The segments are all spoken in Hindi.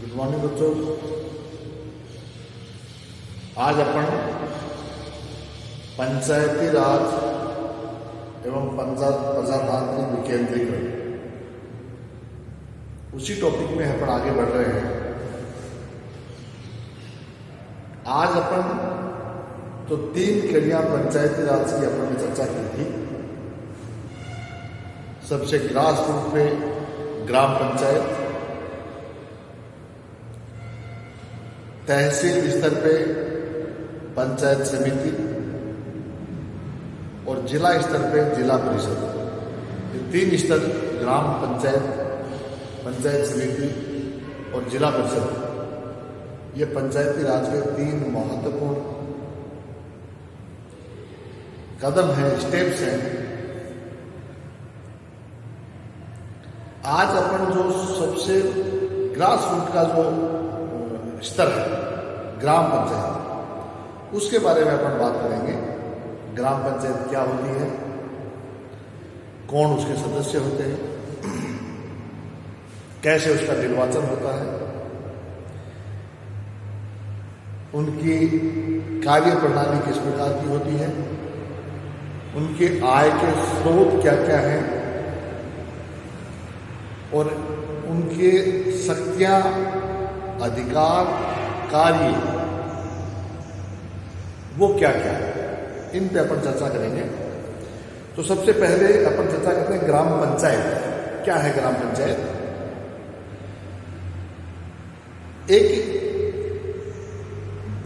गुड मॉर्निंग बच्चों। आज अपन पंचायती राज एवं प्रजातांत्रिक विकेंद्रीकरण उसी टॉपिक में अपन आगे बढ़ रहे हैं। आज अपन तो 3 कड़ियां पंचायती राज की अपन ने चर्चा की थी। सबसे ग्रास रूट पे ग्राम पंचायत, तहसील स्तर पे पंचायत समिति और जिला स्तर पे जिला परिषद। ये 3 स्तर ग्राम पंचायत, पंचायत समिति और जिला परिषद, ये पंचायती राज के 3 महत्वपूर्ण कदम हैं, स्टेप्स हैं। आज अपन जो सबसे ग्रास रूट का जो स्तर है ग्राम पंचायत, उसके बारे में अपन बात करेंगे। ग्राम पंचायत क्या होती है, कौन उसके सदस्य होते हैं, कैसे उसका निर्वाचन होता है, उनकी कार्य प्रणाली किस प्रकार की होती है, उनके आय के स्रोत क्या क्या हैं और उनके शक्तियां, अधिकार, कार्य वो क्या क्या है, इन पे अपन चर्चा करेंगे। तो सबसे पहले अपन चर्चा करते हैं ग्राम पंचायत। क्या है ग्राम पंचायत? एक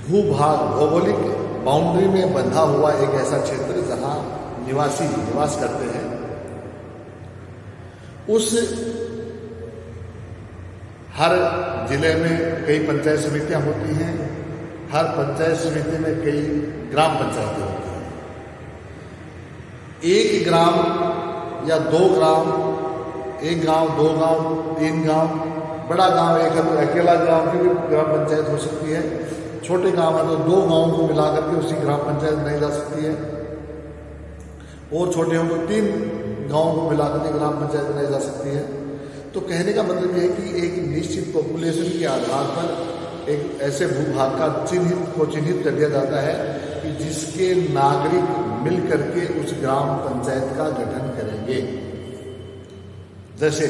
भूभाग, भौगोलिक बाउंड्री में बंधा हुआ एक ऐसा क्षेत्र जहां निवासी निवास करते हैं। उस हर जिले में कई पंचायत समितियां होती हैं, हर पंचायत समिति में कई ग्राम पंचायतें होती हैं। एक ग्राम या 2 ग्राम, 1 गांव, 2 गांव, 3 गांव, बड़ा गांव एक है तो अकेला गांव की भी ग्राम पंचायत हो सकती है। छोटे गांव है तो 2 गांवों को मिलाकर के उसी ग्राम पंचायत बनाई जा सकती है, और छोटे हों तो 3 गांवों को मिलाकर के ग्राम पंचायत बनाई जा सकती है। तो कहने का मतलब यह है कि एक निश्चित पॉपुलेशन के आधार पर एक ऐसे भूभाग का चिन्हित कर दिया जाता है कि जिसके नागरिक मिल करके उस ग्राम पंचायत का गठन करेंगे। जैसे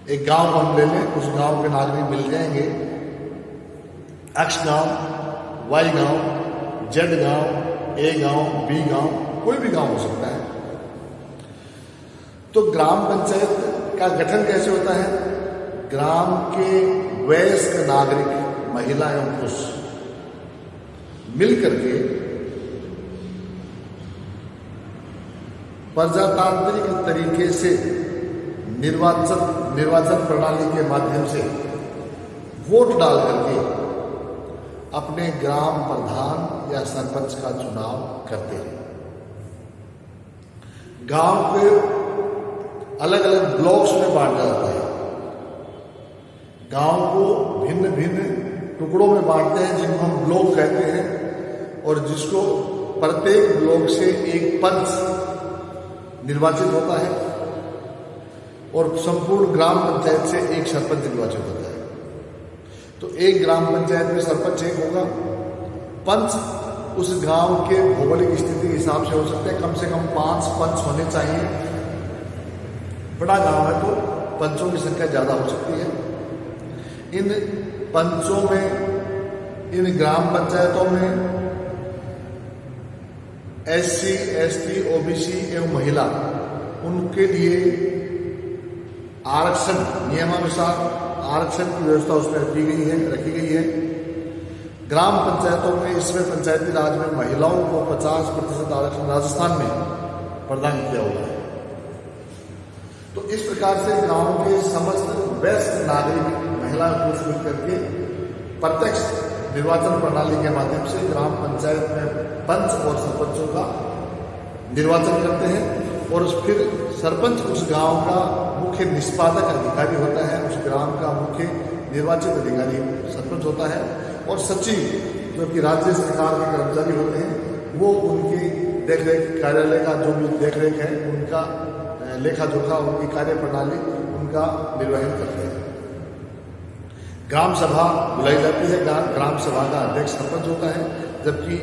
एक गांव को हम ले लें, उस गांव के नागरिक मिल जाएंगे, एक्स गांव, वाई गांव, जेड गांव, ए गांव, बी गांव, कोई भी गांव हो सकता है। तो ग्राम पंचायत का गठन कैसे होता है? ग्राम के वयस्क नागरिक, महिला एवं पुरुष मिलकर के प्रजातांत्रिक तरीके से निर्वाचन प्रणाली के माध्यम से वोट डाल करके अपने ग्राम प्रधान या सरपंच का चुनाव करते हैं। गांव के अलग अलग ब्लॉक्स में बांटा जाता है। गांव को भिन्न भिन्न टुकड़ों में बांटते हैं जिनको हम ब्लॉक कहते हैं, और जिसको प्रत्येक ब्लॉक से एक पंच निर्वाचित होता है और संपूर्ण ग्राम पंचायत से एक सरपंच निर्वाचित होता है। तो एक ग्राम पंचायत में सरपंच एक होगा, पंच उस गांव के भौगोलिक स्थिति के हिसाब से हो सकते हैं। कम से कम 5 पंच होने चाहिए। बड़ा गांव है तो पंचों की संख्या ज्यादा हो सकती है। इन पंचों में, इन ग्राम पंचायतों में SC, ST, OBC एवं महिला, उनके लिए आरक्षण, नियमानुसार आरक्षण की व्यवस्था उसमें रखी गई है। ग्राम पंचायतों में, इसमें पंचायती राज में महिलाओं को 50% आरक्षण राजस्थान में प्रदान किया हुआ है। तो इस प्रकार से गांव के समस्त वयस्क नागरिक, महिला पुरुष मिलकर के प्रत्यक्ष निर्वाचन प्रणाली के माध्यम से ग्राम पंचायत में पंच और सरपंचों का निर्वाचन करते हैं, और फिर सरपंच उस गांव का मुख्य निष्पादक अधिकारी होता है। उस ग्राम का मुख्य निर्वाचित अधिकारी सरपंच होता है, और सचिव जो कि राज्य सरकार के कर्मचारी होते हैं, वो उनकी देखरेख, कार्यालय का जो भी देखरेख है, उनका लेखा जोखा, उनकी कार्य प्रणाली, उनका निर्वहन करते हैं। ग्राम सभा बुलाई जाती है, ग्राम सभा का अध्यक्ष सरपंच होता है, जबकि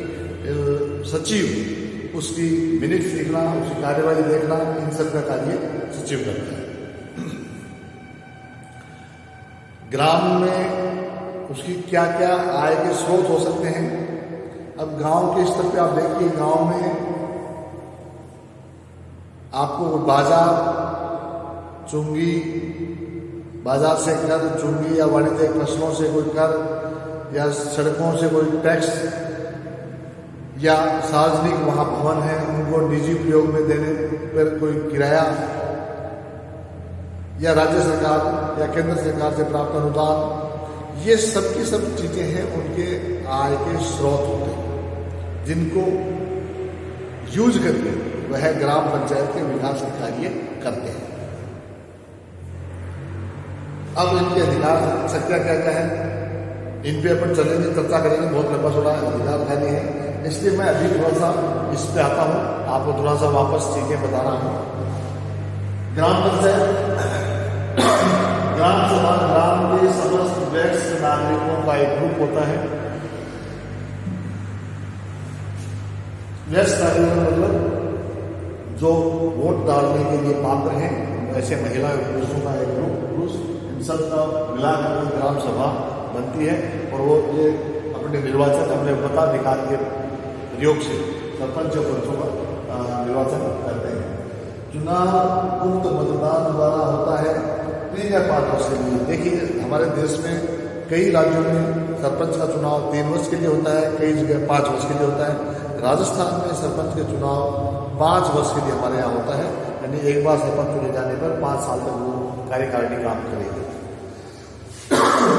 सचिव उसकी मिनट्स लिखना, उसकी कार्यवाही देखना, इन सब का कार्य सचिव करता है। ग्राम में उसकी क्या क्या आय के स्रोत हो सकते हैं। अब गांव के स्तर पे आप देखिए, गांव में आपको बाजार, चुंगी, बाजार से कर, चुंगी या वाणिज्यिक फसलों से कोई कर, या सड़कों से कोई टैक्स, या सार्वजनिक वहाँ भवन है उनको निजी प्रयोग में देने पर कोई किराया, या राज्य सरकार या केंद्र सरकार से प्राप्त अनुदान, ये सब की सब चीजें हैं उनके आय के स्रोत होते हैं, जिनको यूज करके वह ग्राम पंचायत के विकास के कार्य करते हैं। अब इनके अधिकार शक्तियाँ क्या क्या है, इन पे अपन चलेंगे, चर्चा करेंगे, बहुत लंबा चौड़ा अधिकार खाली है, इसलिए मैं अभी थोड़ा सा इस पे आता हूँ, आपको थोड़ा सा वापस चीजें बता रहा हूँ। ग्राम पंचायत, ग्राम सभा ग्राम के समस्त वयस्क नागरिकों का एक ग्रुप होता है। वयस्क नागरिक मतलब जो वोट डालने के लिए पात्र हैं, ऐसे महिला पुरुषों का एक ग्रुप, पुरुष, इन सब का मिलाकर ग्राम सभा बनती है, और वो ये अपने निर्वाचन, अपने मताधिकार के प्रयोग से सरपंच और पंचों का निर्वाचन करते हैं। चुनाव मुक्त मतदान द्वारा होता है 3 या 5 वर्ष के लिए। देखिए हमारे देश में कई राज्यों में सरपंच का चुनाव 3 वर्ष के लिए होता है, कई जगह 5 वर्ष के लिए होता है। राजस्थान में सरपंच के चुनाव 5 वर्ष के लिए हमारे यहाँ होता है, यानी एक बार सरपंच चुने जाने पर 5 साल तक वो कार्यकारिणी काम करेगी।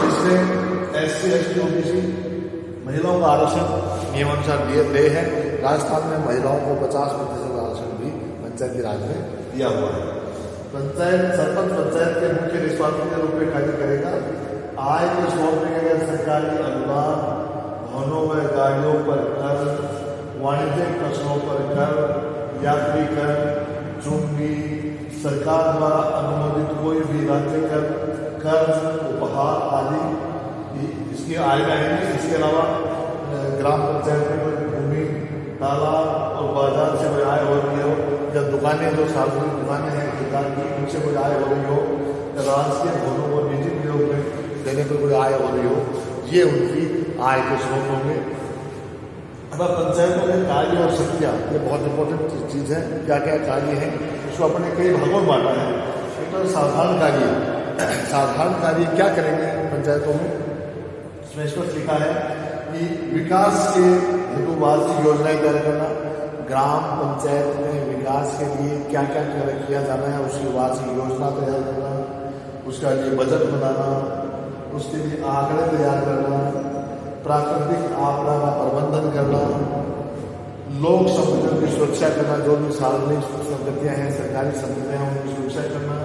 इसमें SC, ST, OBC महिलाओं का आरक्षण नियमानुसार दिए है। राजस्थान में महिलाओं को 50% आरक्षण भी पंचायती राज में दिया हुआ है। सरपंच पंचायत के मुख्य निष्पादक के रूप में कार्य करेगा। आय के स्रोत में अगर सरकारी अनुदान, भवनों व गाड़ियों पर कर, वाणिज्यिक फसलों पर कर, यात्री कर, चुंगी, सरकार द्वारा अनुमोदित कोई भी राज्य कर, कर्ज, उपहार आदि इसकी आय में आएंगे। इसके अलावा ग्राम पंचायत में कोई भूमि, तालाब और बाजार से कोई आय हो रही हो, या दुकानें जो सार्वजनिक दुकानें हैं दुकान की, उनसे कोई आय हो रही हो, या राजकीय भवनों को निजी प्रयोग में देने पर कोई आय हो रही हो, ये उनकी आय के स्रोत होंगे। अब पंचायतों के कार्य और शक्तियाँ, ये बहुत इंपॉर्टेंट चीज़ है। क्या क्या कार्य है, इसको अपने कई भागों में बांटा है। एक तो साधारण कार्य, साधारण कार्य क्या करेंगे पंचायतों में, इसमें स्पष्ट लिखा है कि विकास के हेतु वार्षिक योजनाएं तैयार करना, ग्राम पंचायत में विकास के लिए क्या क्या किया जाना है उसकी वार्षिक योजना तैयार करना, उसका लिए बजट बनाना, उसके लिए आंकड़े तैयार करना, प्राकृतिक आपदा का प्रबंधन करना, लोक संपत्तियों की सुरक्षा करना, जो भी सार्वजनिक संपत्तियां हैं, सरकारी संपत्तियां हैं, उनकी सुरक्षा करना,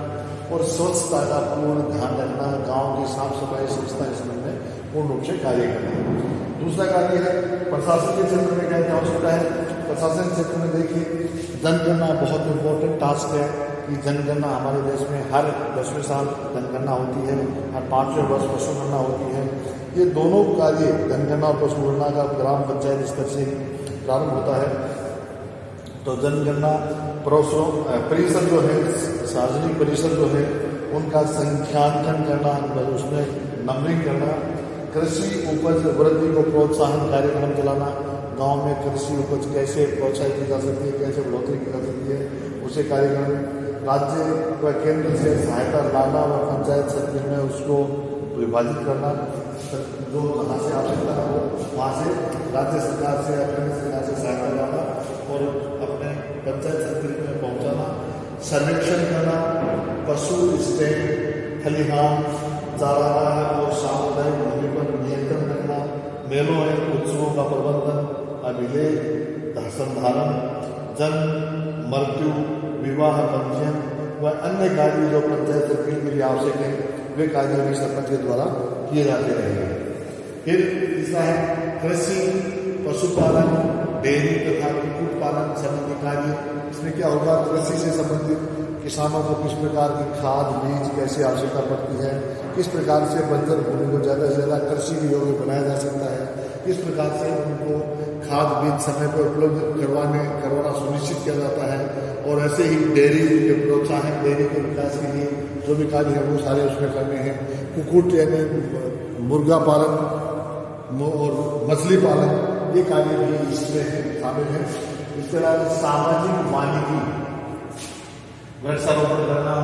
और स्वच्छता का पूर्ण ध्यान रखना, गांव की साफ सफाई स्वच्छता इस संबंध में पूर्ण रूप से कार्य करना। दूसरा कार्य है प्रशासन के क्षेत्र में क्या क्या हो सकता है। प्रशासन क्षेत्र में देखिए जनगणना बहुत इंपॉर्टेंट टास्क है कि जनगणना हमारे देश में हर 10वें साल जनगणना होती है, हर 5वें वर्ष पशुगणना होती है। ये दोनों कार्य जनगणना और पशुगणना का ग्राम पंचायत स्तर से प्रारंभ होता है। तो जनगणना परिसर जो है, सार्वजनिक परिसर जो है, उनका संख्यांकन करना, उसमें नंबरिंग करना, कृषि उपज वृद्धि को प्रोत्साहन कार्यक्रम चलाना, गांव में कृषि उपज कैसे प्रोत्साहित की जा सकती है, कैसे बढ़ोतरी की जा सकती है, उसे कार्यक्रम, राज्य व केंद्र से सहायता लाना व पंचायत समिति में उसको विभाजित करना, जो जहाँ से आवश्यकता हो वहाँ से राज्य सरकार से या केंद्र सरकार से सहायता लाना और अपने पंचायत समिति में पहुँचाना, सर्वेक्षण करना, पशु स्टैंड, खलिहान, चारागाह और सामुदायिक भूमि पर नियंत्रण रखना, मेलों एवं उत्सवों का प्रबंधन, अभिलेख, संधारण, जन्म, मृत्यु, विवाह, पंजीयन व अन्य कार्य जो पंचायत समिति के लिए आवश्यक है, वे कार्य भी सरपंच के द्वारा किए जाते रहेंगे। फिर तीसरा है कृषि, पशुपालन, डेयरी तथा कुक्कुट पालन संबंधी कार्य। इसमें क्या होगा, कृषि से संबंधित किसानों को किस प्रकार की खाद बीज कैसी आवश्यकता पड़ती है, किस प्रकार से बंजर भूमि को ज़्यादा से ज़्यादा कृषि के योग्य बनाया जा सकता है, किस प्रकार से उनको खाद बीज समय पर उपलब्ध करवाना सुनिश्चित किया जाता है। और ऐसे ही डेयरी के प्रोत्साहन, डेयरी के विकास के लिए जो भी कार्य है वो सारे उसमें करने हैं। कुक्कुट यानी मुर्गा पालन और मछली पालन, ये कार्य भी इसमें शामिल है। इसके अलावा सामाजिक वानिकी, वृक्षारोपण करना,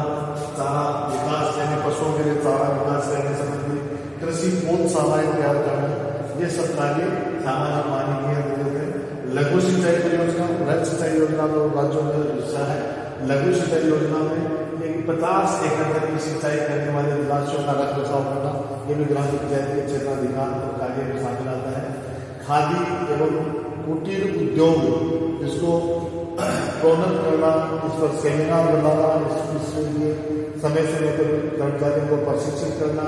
चारा विकास यानी पशुओं के लिए चारा विकास करने संबंधी कृषि पौधशालाएं तैयार करना, ये सब कार्य सामाजिक वानिकी है। लघु सिंचाई परियोजना, वृहद सिंचाई योजना तो राज्यों का हिस्सा है। लघु सिंचाई योजना में 50 एकड़ तक की सिंचाई करने वाले जलाशयों का रख रखाव करना, ये भी ग्राम पंचायत के क्षेत्राधिकार और कार्य में शामिल आता है। खादी एवं कुटीर उद्योग, इसको प्रोन्नत करना, इस पर सेमिनार बनाना, इसके लिए समय समय पर कर्मचारियों को प्रशिक्षित करना,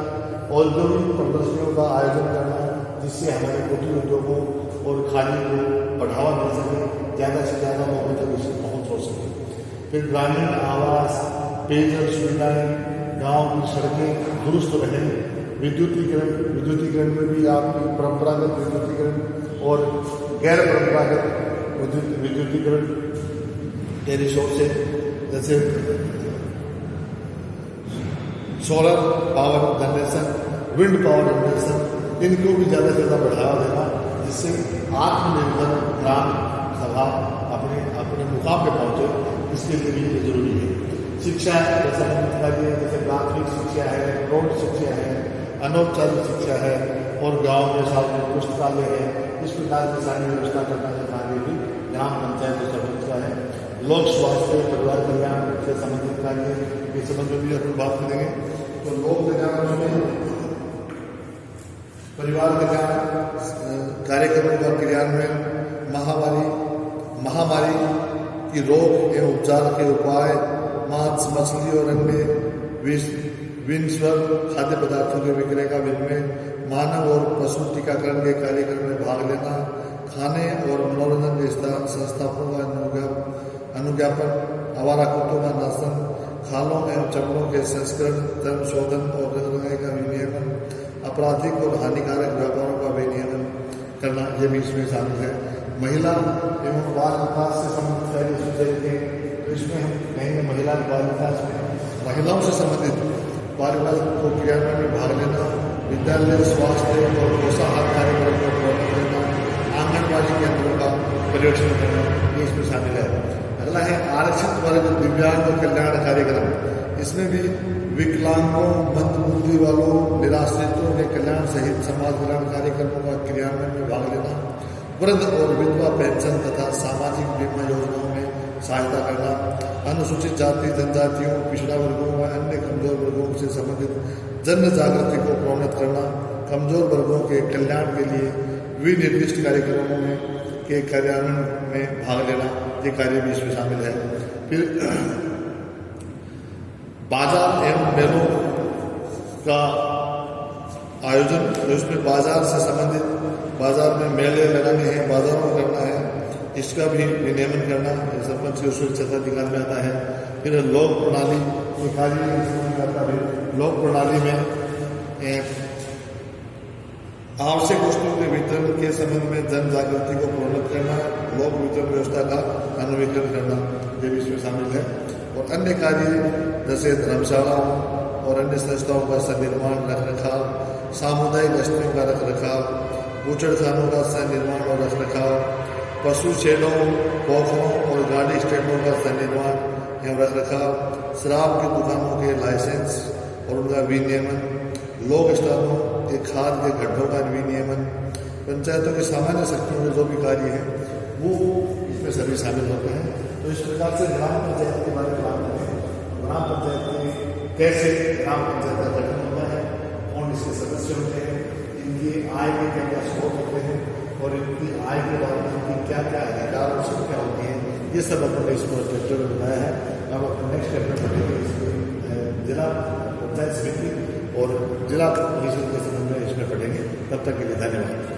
औद्योगिक प्रदर्शनियों का आयोजन करना, जिससे हमारे कुटीर उद्योगों और खादी को बढ़ावा मिल सके, ज़्यादा से ज़्यादा लोगों तक इससे पहुँच हो सके। फिर ग्रामीण आवास, पेयजल सुविधाएं, गांव की सड़कें दुरुस्त रहें। विद्युतीकरण में भी आपकी परंपरागत विद्युतीकरण और गैर परंपरागत विद्युतीकरण के रिसोर्स से, जैसे solar power generation, wind power generation, इनको भी ज़्यादा से ज़्यादा बढ़ावा देना, जिससे आत्मनिर्भर ग्राम सभा अपने मुकाम पे पहुँचे, इसके लिए भी ये जरूरी है। शिक्षा जैसा जैसे प्राथमिक शिक्षा है, प्रौढ़ शिक्षा है, अनौपचारिक शिक्षा है और गांव में सार्वजनिक पुस्तकालय है, इस प्रकार की सारी व्यवस्था करने का कार्य भी ग्राम पंचायत का सबका है। लोक स्वास्थ्य, परिवार कल्याण से संबंधित कार्य के संबंध में भी अपन बात करेंगे। तो लोक कल्याण में परिवार कल्याण कार्यक्रमों का क्रियान्वयन, महामारी की रोक एवं उपचार के उपाय, मांस, मछली और अन्य विषवर्र खाद्य पदार्थों के विक्रय का विनिमय, मानव और पशु टीकाकरण के कार्यक्रम में भाग लेना, खाने और मनोरंजन संस्थानों का अनुज्ञापन, आवारा कुत्तों का नाशन, खालों एवं चमड़ों के संस्करण, धर्म शोधन और रंगाई का विनियमन, आपराधिक और हानिकारक व्यापारों का विनियमन करना, ये भी इसमें शामिल है। महिला एवं बाल विकास से संबंधित कार्य सुझाएंगे, तो इसमें हम कहेंगे महिला बाल विकास में महिलाओं से संबंधित बाल विकास को क्रियान्वयन में भाग लेना, विद्यालय स्वास्थ्य और पोषाहार कार्यक्रम को प्रवर्तित करना, आंगनबाड़ी केंद्रों का पर्यवेक्षण करना, ये इसमें शामिल है। अगला है आरक्षित वर्ग दिव्यांग कल्याण कार्यक्रम, इसमें भी विकलांगों, मंदबुद्धि वालों, निराश्रितों के कल्याण सहित समाज कल्याण कार्यक्रमों का क्रियान्वयन में भाग लेना, वृद्ध और विधवा पेंशन तथा सामाजिक बीमा योजनाओं में सहायता करना, अनुसूचित जाति जनजातियों, पिछड़ा वर्गों व अन्य कमजोर वर्गों से संबंधित जन जागृति को प्रोन्नत करना, कमजोर वर्गों के कल्याण के लिए विनिर्दिष्ट कार्यक्रमों में के कार्यान्वयन में भाग लेना, ये कार्य भी इसमें शामिल है। फिर बाजार एवं मेलों का आयोजन, तो इसमें बाजार से संबंधित, बाजार में मेले लगाने हैं, बाजारों में करना है, इसका भी विनियमन करना सरपंच की सुरक्षा अधिकार में आता है। फिर लोक प्रणाली कार्य करता है, लोक प्रणाली में आवश्यक वस्तुओं के वितरण के संबंध में जन जागृति को प्रोन्नत करना, लोक वितरण व्यवस्था का अनुवीकरण करना, ये भी इसमें शामिल है। और अन्य कार्य जैसे धर्मशालाओं और अन्य संस्थाओं का सन्निर्माण, रख रखाव, सामुदायिक बस्तियों का रख रखाव, बूचड़खानों का सन्निर्माण और रख रखाव, पशु शेडों, पोखरों और गाड़ी स्टैंडों का सन्निर्माण एवं रख रखाव, शराब की दुकानों के लाइसेंस और उनका विनियमन, लोक स्थानों के खाद के गड्ढों का विनियमन, पंचायतों की सामान्य शक्तियों के जो भी कार्य हैं वो इसमें सभी शामिल होते हैं। तो इस प्रकार से ग्राम पंचायत के बारे में बात करें, ग्राम पंचायत में कैसे ग्राम पंचायत का गठन होता है, कौन इसके सदस्य होते हैं, इनकी आय के क्या क्या स्रोत होते हैं और इनकी आय के बाद इनकी क्या क्या अधिकार और संख्या होती है, ये सब अपने इस चैप्टर में बताया है। अब अपने नेक्स्ट चैप्टर पढ़ेंगे जिला पंचायत समिति और जिला परिषद के संबंध में इसमें पढ़ेंगे। तब तक के लिए धन्यवाद।